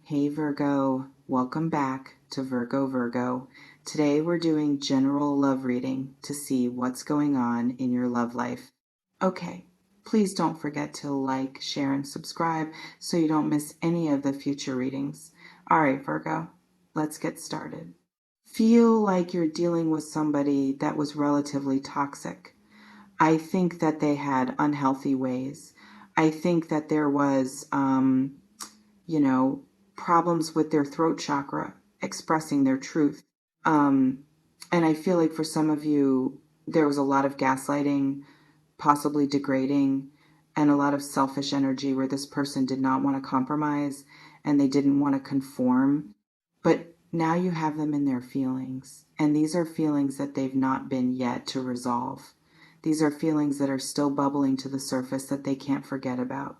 Hey Virgo, welcome back to Virgo. Today we're doing general love reading to see what's going on in your love life. Okay, please don't forget to like, share, and subscribe so you don't miss any of the future readings. All right, Virgo, let's get started. Feel like you're dealing with somebody that was relatively toxic. I think that they had unhealthy ways. I think that there was, you know, problems with their throat chakra expressing their truth. Um, and I feel like for some of you, there was a lot of gaslighting, possibly degrading, and a lot of selfish energy where this person did not want to compromise and they didn't want to conform. But now you have them in their feelings, and these are feelings that they've not been yet to resolve. These are feelings that are still bubbling to the surface that they can't forget about.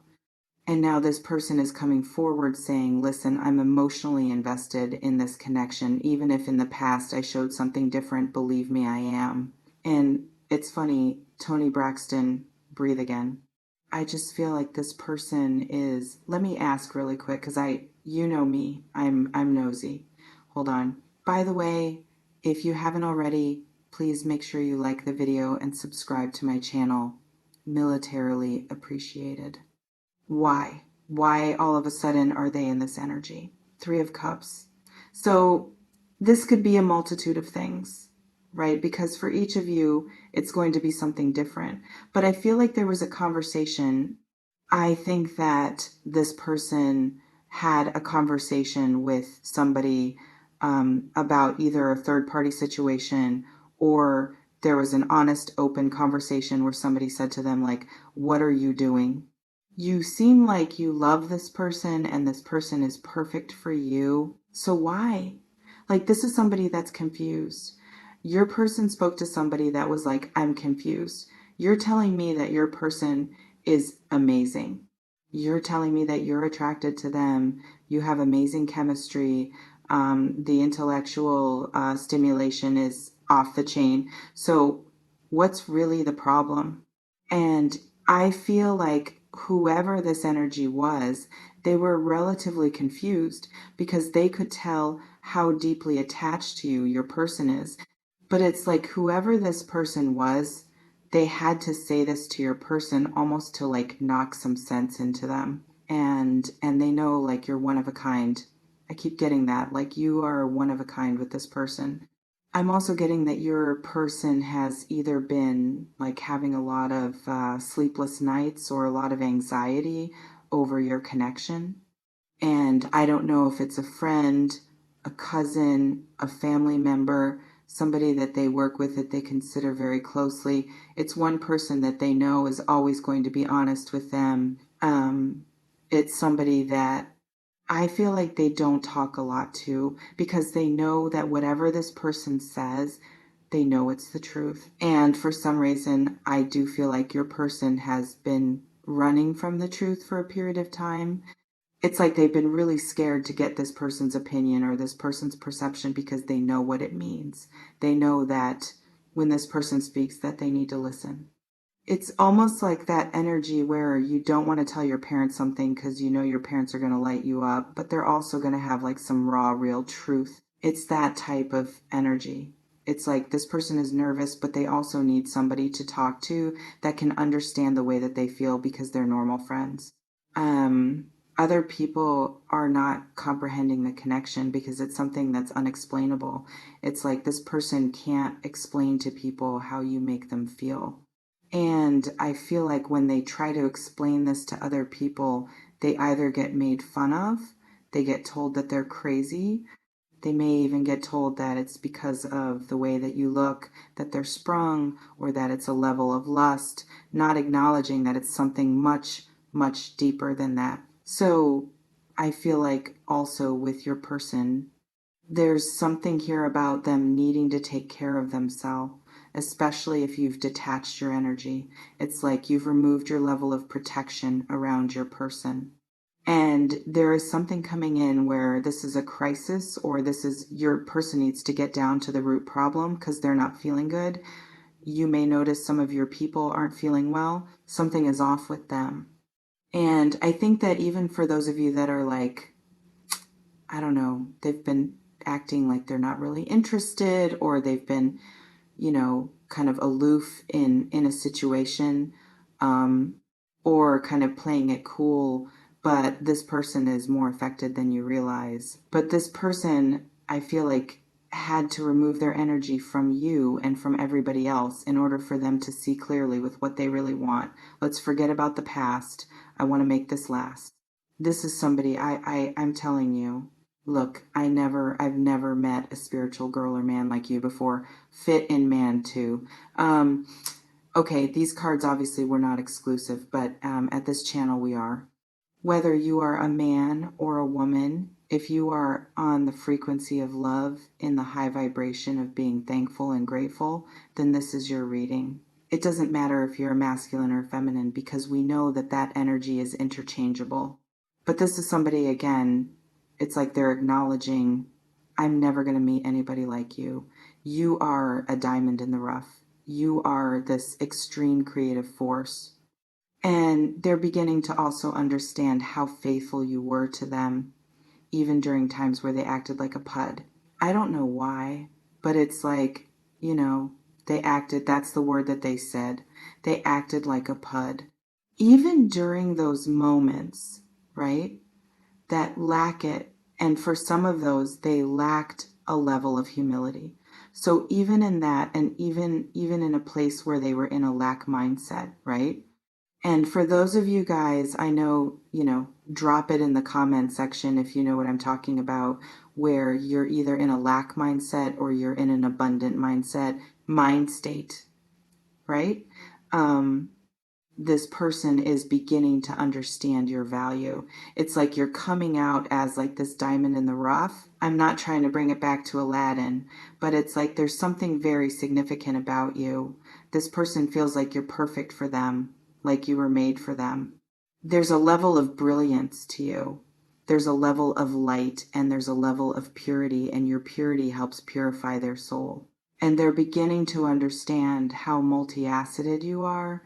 And now this person is coming forward saying, listen, I'm emotionally invested in this connection. Even if in the past I showed something different, believe me, I am. And it's funny, Tony Braxton, breathe again. I just feel like this person is, let me ask really quick, because you know me, I'm nosy. Hold on. By the way, if you haven't already, please make sure you like the video and subscribe to my channel. Militarily appreciated. Why? Why all of a sudden are they in this energy? Three of Cups. So this could be a multitude of things, right? Because for each of you, it's going to be something different. But I feel like there was a conversation. I think that this person had a conversation with somebody about either a third party situation, or there was an honest, open conversation where somebody said to them, like, what are you doing? You seem like you love this person and this person is perfect for you. So why? Like, this is somebody that's confused. Your person spoke to somebody that was like, I'm confused. You're telling me that your person is amazing. You're telling me that you're attracted to them. You have amazing chemistry. The intellectual stimulation is off the chain. So, what's really the problem? And I feel like whoever this energy was, they were relatively confused because they could tell how deeply attached to you your person is. But it's like whoever this person was, they had to say this to your person almost to like knock some sense into them. And they know like you're one of a kind. I keep getting that, like you are one of a kind with this person. I'm also getting that your person has either been like having a lot of sleepless nights or a lot of anxiety over your connection. And I don't know if it's a friend, a cousin, a family member, somebody that they work with that they consider very closely. It's one person that they know is always going to be honest with them. It's somebody that I feel like they don't talk a lot too because they know that whatever this person says, they know it's the truth. And for some reason, I do feel like your person has been running from the truth for a period of time. It's like they've been really scared to get this person's opinion or this person's perception because they know what it means. They know that when this person speaks that they need to listen. It's almost like that energy where you don't want to tell your parents something because you know your parents are going to light you up, but they're also going to have like some raw, real truth. It's that type of energy. It's like this person is nervous, but they also need somebody to talk to that can understand the way that they feel because they're normal friends. Other people are not comprehending the connection because it's something that's unexplainable. It's like this person can't explain to people how you make them feel. And I feel like when they try to explain this to other people, they either get made fun of, they get told that they're crazy, they may even get told that it's because of the way that you look, that they're sprung, or that it's a level of lust, not acknowledging that it's something much, much deeper than that. So I feel like also with your person, there's something here about them needing to take care of themselves, especially if you've detached your energy. It's like you've removed your level of protection around your person. And there is something coming in where this is a crisis, or this is your person needs to get down to the root problem because they're not feeling good. You may notice some of your people aren't feeling well. Something is off with them. And I think that even for those of you that are like, I don't know, they've been acting like they're not really interested, or they've been, kind of aloof in a situation, um, or kind of playing it cool. But this person is more affected than you realize. But this person, I feel like, had to remove their energy from you and from everybody else in order for them to see clearly with what they really want. Let's forget about the past. I want to make this last. This is somebody I'm telling you. Look, I've never met a spiritual girl or man like you before. Fit in man too. Um, okay, these cards obviously were not exclusive, but at this channel we are. Whether you are a man or a woman, if you are on the frequency of love, in the high vibration of being thankful and grateful, then this is your reading. It doesn't matter if you're a masculine or feminine, because we know that that energy is interchangeable. But this is somebody, again, it's like they're acknowledging, I'm never going to meet anybody like you. You are a diamond in the rough. You are this extreme creative force. And they're beginning to also understand how faithful you were to them, even during times where they acted like a pud. I don't know why, but it's like, they acted, that's the word that they said. They acted like a pud. Even during those moments, right, that lack it, and for some of those, they lacked a level of humility. So even in that, and even in a place where they were in a lack mindset, right? And for those of you guys, I know, drop it in the comment section if you know what I'm talking about, where you're either in a lack mindset or you're in an abundant mind state, right? This person is beginning to understand your value. It's like you're coming out as like this diamond in the rough. I'm not trying to bring it back to Aladdin, but it's like there's something very significant about you. This person feels like you're perfect for them, like you were made for them. There's a level of brilliance to you. There's a level of light, and there's a level of purity, and your purity helps purify their soul. And they're beginning to understand how multifaceted you are,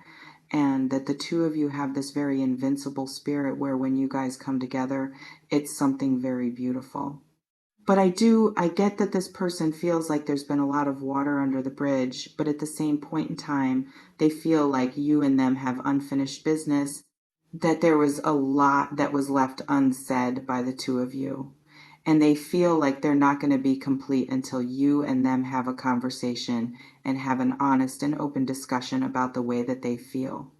and that the two of you have this very invincible spirit where when you guys come together, it's something very beautiful. But I get that this person feels like there's been a lot of water under the bridge, but at the same point in time, they feel like you and them have unfinished business, that there was a lot that was left unsaid by the two of you. And they feel like they're not going to be complete until you and them have a conversation and have an honest and open discussion about the way that they feel.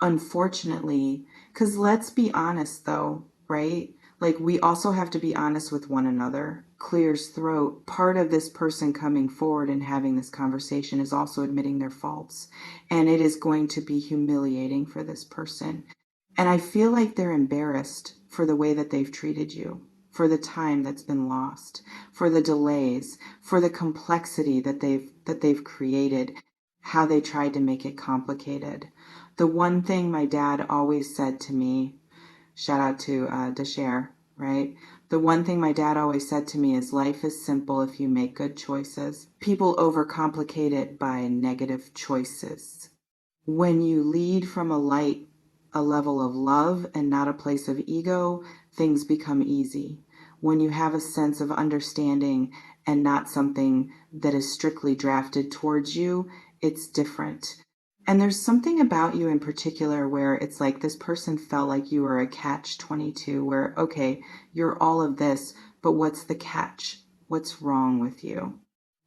Unfortunately, because let's be honest though, right? Like we also have to be honest with one another. Clears throat. Part of this person coming forward and having this conversation is also admitting their faults. And it is going to be humiliating for this person. And I feel like they're embarrassed for the way that they've treated you, for the time that's been lost, for the delays, for the complexity that they've created, how they tried to make it complicated. The one thing my dad always said to me, shout out to Desher, right? The one thing my dad always said to me is life is simple if you make good choices. People overcomplicate it by negative choices. When you lead from a level of love and not a place of ego, things become easy. When you have a sense of understanding and not something that is strictly drafted towards you, it's different. And there's something about you in particular where it's like this person felt like you were a catch-22, where, okay, you're all of this, but what's the catch? What's wrong with you?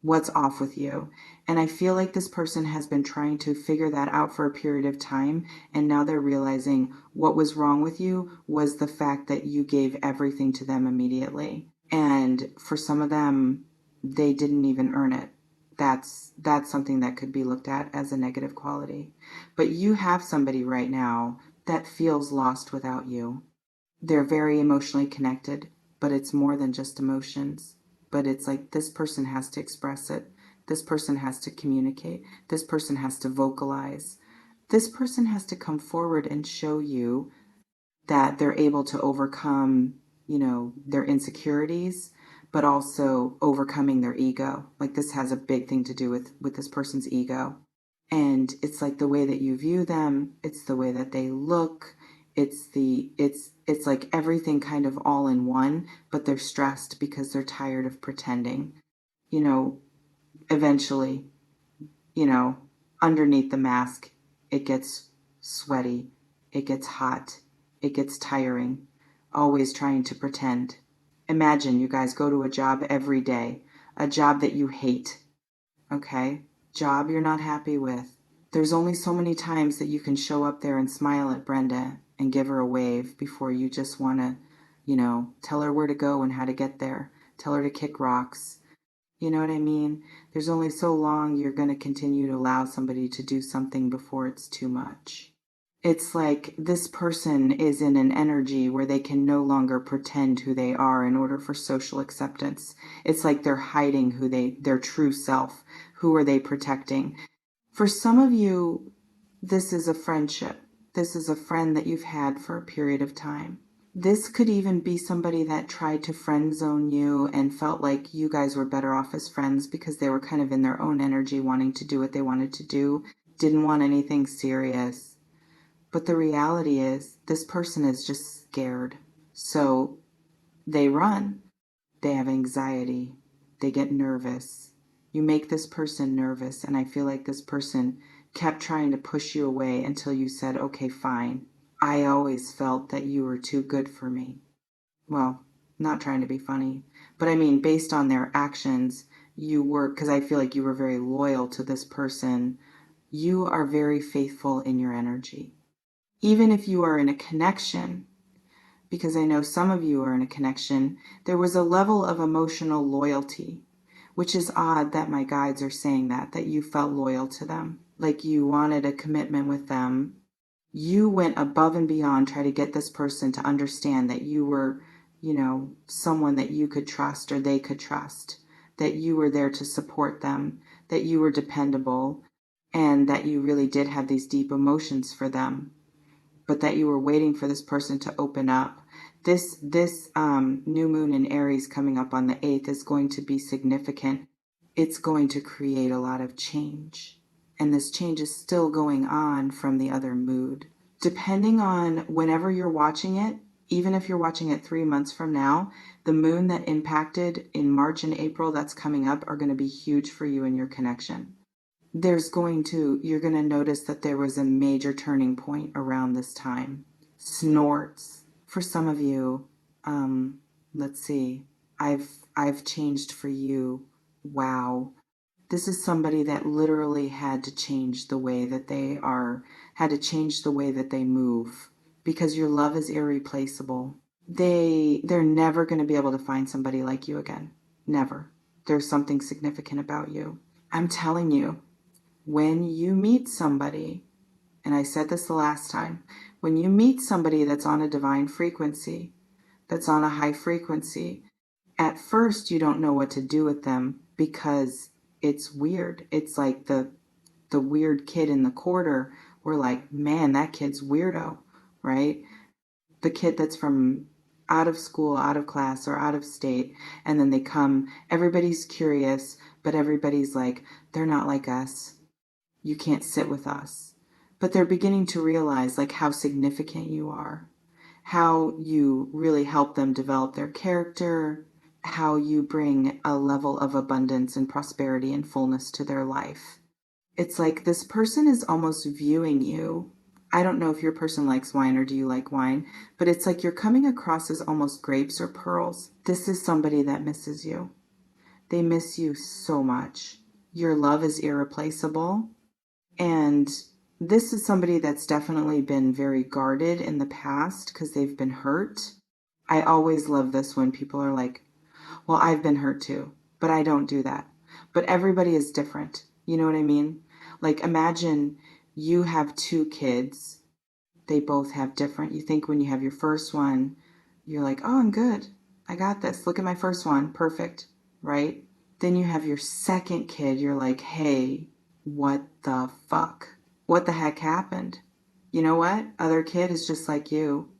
What's off with you? And I feel like this person has been trying to figure that out for a period of time, and now they're realizing what was wrong with you was the fact that you gave everything to them immediately. And for some of them, they didn't even earn it. That's something that could be looked at as a negative quality. But you have somebody right now that feels lost without you. They're very emotionally connected, but it's more than just emotions. But it's like this person has to express it. This person has to communicate. This person has to vocalize. This person has to come forward and show you that they're able to overcome, their insecurities, but also overcoming their ego. Like this has a big thing to do with this person's ego. And it's like the way that you view them, it's the way that they look, it's It's like everything kind of all in one, but they're stressed because they're tired of pretending. You know, eventually, you know, underneath the mask, it gets sweaty, it gets hot, it gets tiring, always trying to pretend. Imagine you guys go to a job every day, a job that you hate, okay? Job you're not happy with. There's only so many times that you can show up there and smile at Brenda and give her a wave before you just want to, tell her where to go and how to get there. Tell her to kick rocks. You know what I mean? There's only so long you're going to continue to allow somebody to do something before it's too much. It's like this person is in an energy where they can no longer pretend who they are in order for social acceptance. It's like they're hiding their true self. Who are they protecting? For some of you, this is a friendship. This is a friend that you've had for a period of time. This could even be somebody that tried to friend zone you and felt like you guys were better off as friends because they were kind of in their own energy wanting to do what they wanted to do, didn't want anything serious. But the reality is, this person is just scared. So they run. They have anxiety. They get nervous. You make this person nervous, and I feel like this person kept trying to push you away until you said, okay, fine. I always felt that you were too good for me. Well, not trying to be funny, but I mean, based on their actions, you were, because I feel like you were very loyal to this person. You are very faithful in your energy. Even if you are in a connection, because I know some of you are in a connection, there was a level of emotional loyalty, which is odd that my guides are saying that you felt loyal to them, like you wanted a commitment with them. You went above and beyond trying to get this person to understand that you were, someone that you could trust or they could trust, that you were there to support them, that you were dependable, and that you really did have these deep emotions for them, but that you were waiting for this person to open up. This new moon in Aries coming up on the 8th is going to be significant. It's going to create a lot of change. And this change is still going on from the other mood. Depending on whenever you're watching it, even if you're watching it 3 months from now, the moon that impacted in March and April that's coming up are going to be huge for you in your connection. You're going to notice that there was a major turning point around this time. Snorts. For some of you, let's see, I've changed for you. Wow. This is somebody that literally had to change the way that they are, had to change the way that they move, because your love is irreplaceable. They're never going to be able to find somebody like you again. Never. There's something significant about you. I'm telling you, when you meet somebody, and I said this the last time, when you meet somebody that's on a divine frequency, that's on a high frequency, at first you don't know what to do with them because it's weird. It's like the weird kid in the quarter. We're like, man, that kid's weirdo, right? The kid that's from out of school, out of class, or out of state, and then they come, everybody's curious, but everybody's like, they're not like us. You can't sit with us. But they're beginning to realize like how significant you are, how you really help them develop their character, how you bring a level of abundance and prosperity and fullness to their life. It's like this person is almost viewing you. I don't know if your person likes wine or do you like wine, but it's like you're coming across as almost grapes or pearls. This is somebody that misses you. They miss you so much. Your love is irreplaceable. And this is somebody that's definitely been very guarded in the past because they've been hurt. I always love this when people are like, well, I've been hurt too, but I don't do that. But everybody is different. You know what I mean? Like imagine you have 2 kids. They both have different. You think when you have your first one, you're like, oh, I'm good. I got this. Look at my first one. Perfect. Right? Then you have your second kid. You're like, hey, what the fuck? What the heck happened? You know what? Other kid is just like you.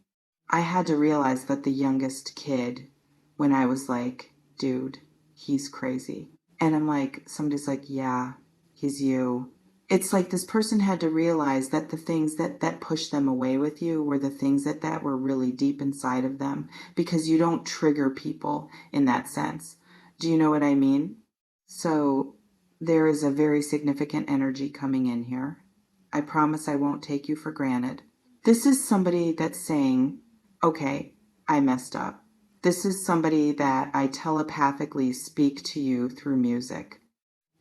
I had to realize that the youngest kid, when I was like, dude, he's crazy. And I'm like, somebody's like, yeah, he's you. It's like this person had to realize that the things that pushed them away with you were the things that were really deep inside of them, because you don't trigger people in that sense. Do you know what I mean? So there is a very significant energy coming in here. I promise I won't take you for granted. This is somebody that's saying, okay, I messed up. This is somebody that I telepathically speak to you through music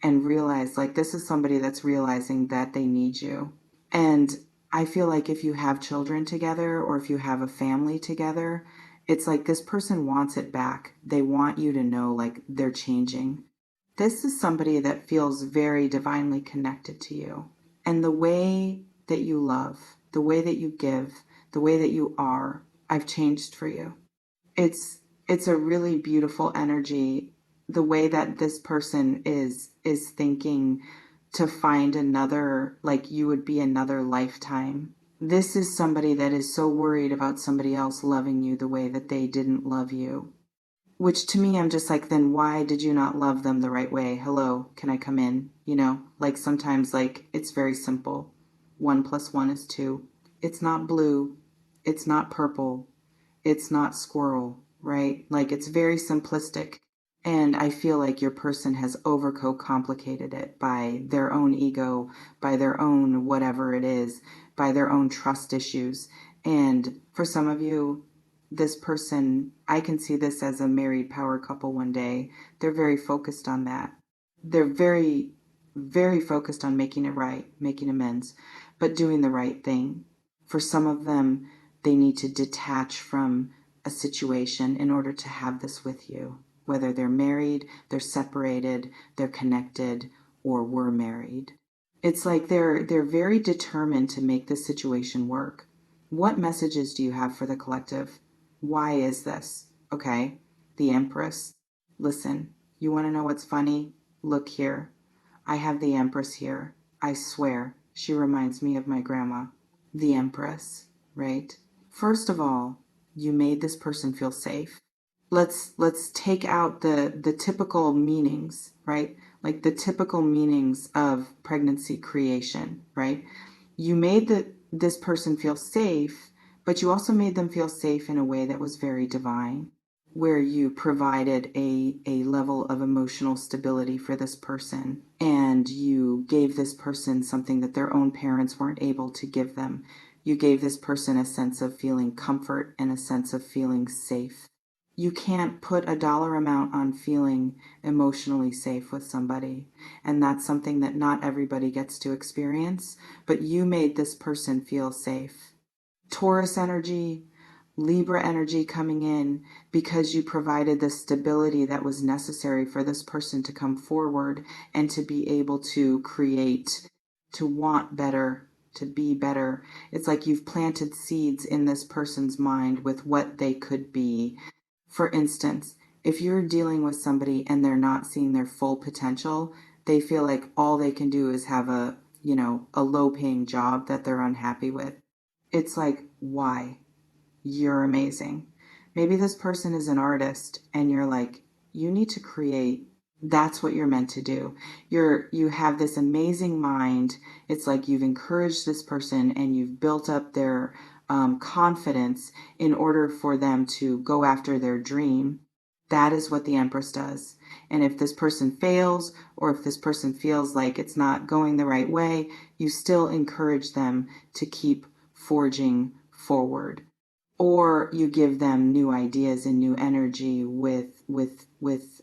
and realize, like, this is somebody that's realizing that they need you. And I feel like if you have children together or if you have a family together, it's like this person wants it back. They want you to know, like, they're changing. This is somebody that feels very divinely connected to you. And the way that you love, the way that you give, the way that you are, I've changed for you. It's it's a really beautiful energy, the way that this person is thinking to find another, like you would be another lifetime. This is somebody that is so worried about somebody else loving you the way that they didn't love you. Which to me, I'm just like, then why did you not love them the right way? Hello, can I come in? You know, like sometimes, like, it's very simple. 1 + 1 is 2. It's not blue. It's not purple. It's not squirrel, right? Like, it's very simplistic. And I feel like your person has overcomplicated it by their own ego, by their own whatever it is, by their own trust issues. And for some of you, this person, I can see this as a married power couple one day. They're very focused on that. They're very, very focused on making it right, making amends, but doing the right thing. For some of them, they need to detach from a situation in order to have this with you. Whether they're married, they're separated, they're connected, or were married. It's like they're very determined to make this situation work. What messages do you have for the collective? Why is this? Okay, the Empress. Listen, you want to know what's funny? Look here. I have the Empress here. I swear, she reminds me of my grandma. The Empress, right? First of all, you made this person feel safe. Let's take out the typical meanings, right? Like the typical meanings of pregnancy creation, right? You made this person feel safe, but you also made them feel safe in a way that was very divine, where you provided a level of emotional stability for this person, and you gave this person something that their own parents weren't able to give them. You gave this person a sense of feeling comfort and a sense of feeling safe. You can't put a dollar amount on feeling emotionally safe with somebody. And that's something that not everybody gets to experience, but you made this person feel safe. Taurus energy, Libra energy coming in because you provided the stability that was necessary for this person to come forward and to be able to create, to want better, to be better. It's like you've planted seeds in this person's mind with what they could be. For instance, if you're dealing with somebody and they're not seeing their full potential, they feel like all they can do is have a low paying job that they're unhappy with. It's like, why? You're amazing. Maybe this person is an artist and you're like, you need to create. That's what you're meant to do. You have this amazing mind. It's like you've encouraged this person and you've built up their confidence in order for them to go after their dream. That is what the Empress does. And if this person fails, or if this person feels like it's not going the right way, you still encourage them to keep forging forward. Or you give them new ideas and new energy with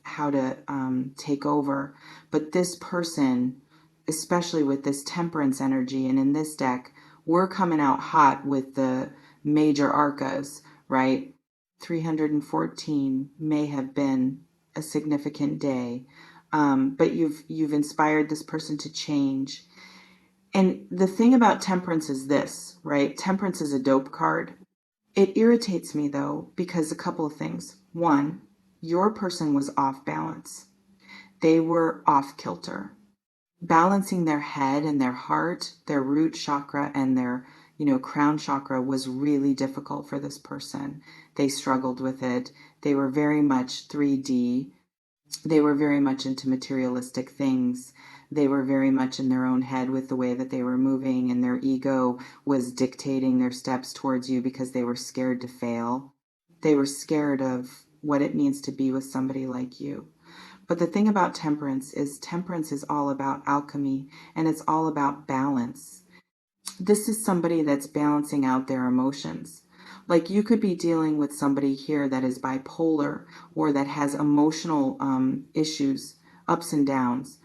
how to take over. But this person, especially with this temperance energy, and in this deck, we're coming out hot with the major arcas, right? 314 may have been a significant day, but you've inspired this person to change. And the thing about temperance is this, right? Temperance is a dope card. It irritates me though, because a couple of things. One, your person was off balance. They were off kilter. Balancing their head and their heart, their root chakra and their, crown chakra was really difficult for this person. They struggled with it. They were very much 3D. They were very much into materialistic things. They were very much in their own head with the way that they were moving, and their ego was dictating their steps towards you because they were scared to fail. They were scared of what it means to be with somebody like you. But the thing about temperance is all about alchemy, and it's all about balance. This is somebody that's balancing out their emotions. Like, you could be dealing with somebody here that is bipolar, or that has emotional issues, ups and downs,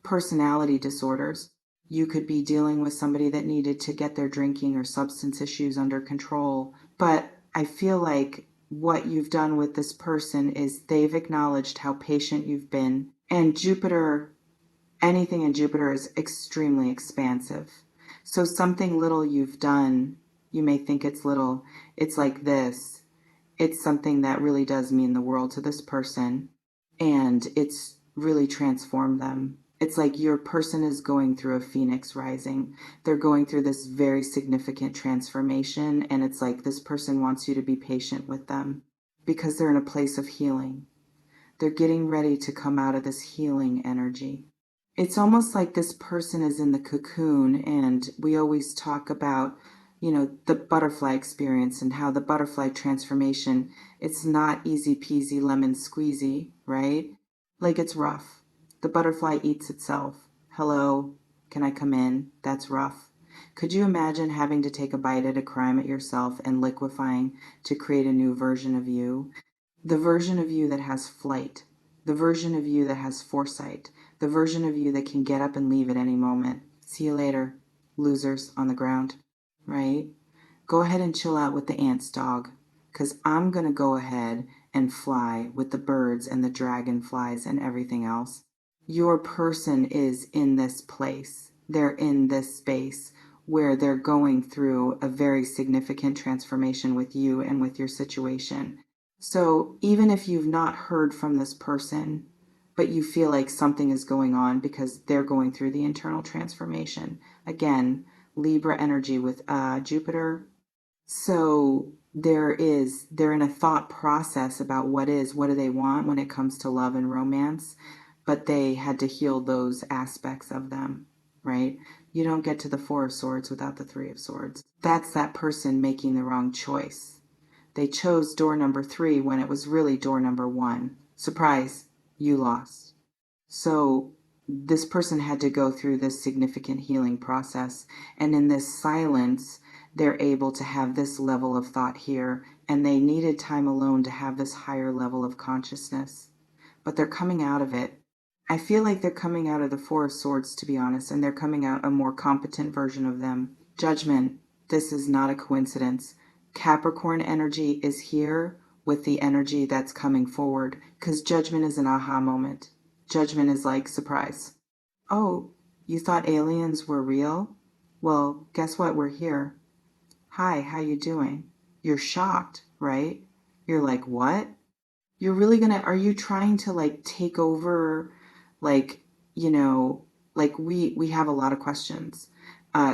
personality disorders. You could be dealing with somebody that needed to get their drinking or substance issues under control. But I feel like what you've done with this person is they've acknowledged how patient you've been. And Jupiter, anything in Jupiter is extremely expansive. So something little you've done, you may think it's little, it's like this. It's something that really does mean the world to this person, and it's really transformed them. It's like your person is going through a phoenix rising. They're going through this very significant transformation, and it's like this person wants you to be patient with them because they're in a place of healing. They're getting ready to come out of this healing energy. It's almost like this person is in the cocoon, and we always talk about, the butterfly experience and how the butterfly transformation, it's not easy peasy lemon squeezy, right? Like, it's rough. The butterfly eats itself. Hello, can I come in? That's rough. Could you imagine having to take a bite at a crime at yourself and liquefying to create a new version of you? The version of you that has flight, the version of you that has foresight, the version of you that can get up and leave at any moment. See you later, losers on the ground, right? Go ahead and chill out with the ants, dog, because I'm going to go ahead and fly with the birds and the dragonflies and everything else. Your person is in this place. They're in this space where they're going through a very significant transformation with you and with your situation. So even if you've not heard from this person, but you feel like something is going on because they're going through the internal transformation. Again, Libra energy with Jupiter. So they're in a thought process about what do they want when it comes to love and romance, but they had to heal those aspects of them, right? You don't get to the Four of Swords without the Three of Swords. That's that person making the wrong choice. They chose door number 3 when it was really door number 1. Surprise, you lost. So this person had to go through this significant healing process. And in this silence, they're able to have this level of thought here. And they needed time alone to have this higher level of consciousness. But they're coming out of it. I feel like they're coming out of the Four of Swords, to be honest, and they're coming out a more competent version of them. Judgment. This is not a coincidence. Capricorn energy is here with the energy that's coming forward, because Judgment is an aha moment. Judgment is like, surprise. Oh, you thought aliens were real? Well, guess what? We're here. Hi, how you doing? You're shocked, right? You're like, what? You're really are you trying to like take over, like, like we have a lot of questions.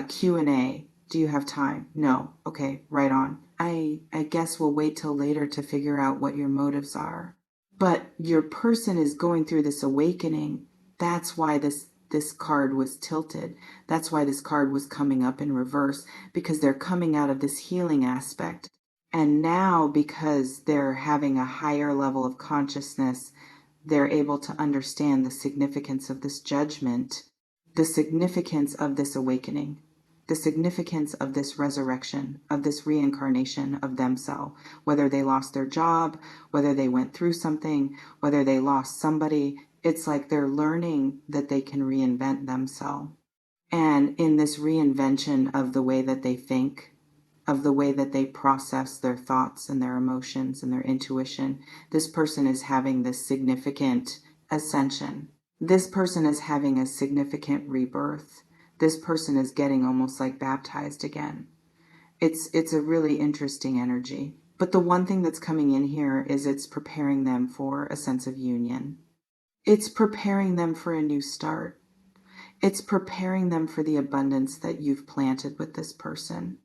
Q&A. Do you have time? No. Okay, right on. I guess we'll wait till later to figure out what your motives are. But your person is going through this awakening. That's why this card was tilted. That's why this card was coming up in reverse, because they're coming out of this healing aspect. And now, because they're having a higher level of consciousness, they're able to understand the significance of this judgment, the significance of this awakening, the significance of this resurrection, of this reincarnation of themselves, whether they lost their job, whether they went through something, whether they lost somebody. It's like they're learning that they can reinvent themselves. And in this reinvention of the way that they think, of the way that they process their thoughts and their emotions and their intuition, this person is having this significant ascension. This person is having a significant rebirth. This person is getting almost like baptized again. It's a really interesting energy. But the one thing that's coming in here is it's preparing them for a sense of union. It's preparing them for a new start. It's preparing them for the abundance that you've planted with this person.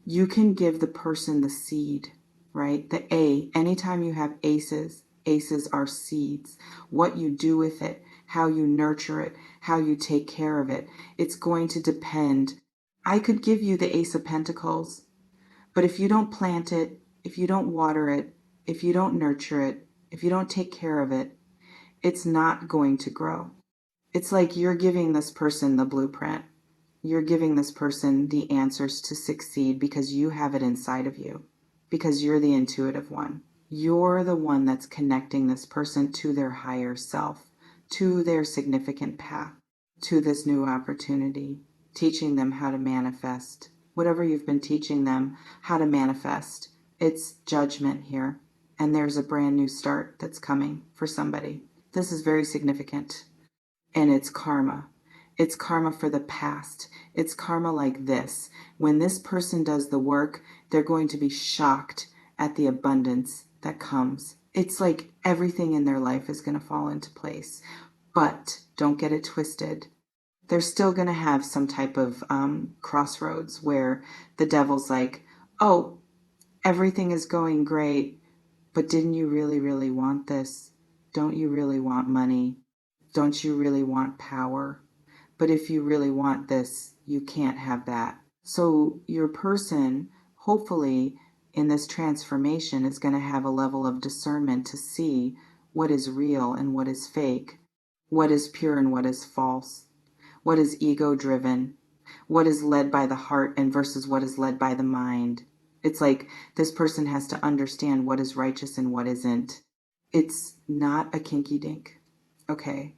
You can give the person the seed, right? The A, anytime you have aces are seeds. What you do with it, how you nurture it, how you take care of it. It's going to depend. I could give you the Ace of Pentacles, but if you don't plant it, if you don't water it, if you don't nurture it, if you don't take care of it, it's not going to grow. It's like you're giving this person the blueprint. You're giving this person the answers to succeed because you have it inside of you, because you're the intuitive one. You're the one that's connecting this person to their higher self, to their significant path, to this new opportunity, teaching them how to manifest. Whatever you've been teaching them how to manifest, it's judgment here. And there's a brand new start that's coming for somebody. This is very significant. And it's karma. It's karma for the past. It's karma like this. When this person does the work, they're going to be shocked at the abundance that comes. It's like everything in their life is going to fall into place. But don't get it twisted. They're still going to have some type of crossroads where the devil's like, oh, everything is going great, but didn't you really, really want this? Don't you really want money? Don't you really want power? But if you really want this, you can't have that. So your person, hopefully, in this transformation is going to have a level of discernment to see what is real and what is fake, what is pure and what is false, what is ego-driven, what is led by the heart and versus what is led by the mind. It's like this person has to understand what is righteous and what isn't. It's not a kinky dink, okay?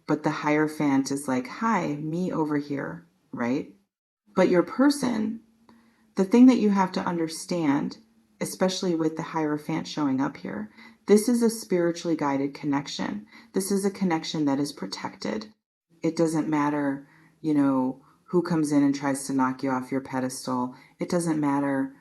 But the Hierophant is like, hi, me over here, right? But your person, the thing that you have to understand, especially with the Hierophant showing up here, this is a spiritually guided connection. This is a connection that is protected. It doesn't matter, who comes in and tries to knock you off your pedestal. It doesn't matter.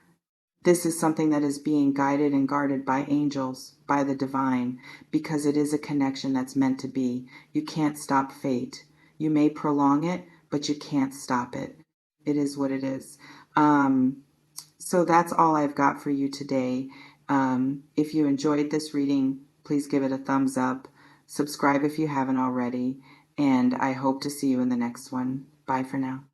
This is something that is being guided and guarded by angels, by the divine, because it is a connection that's meant to be. You can't stop fate. You may prolong it, but you can't stop it. It is what it is. So that's all I've got for you today. If you enjoyed this reading, please give it a thumbs up. Subscribe if you haven't already. And I hope to see you in the next one. Bye for now.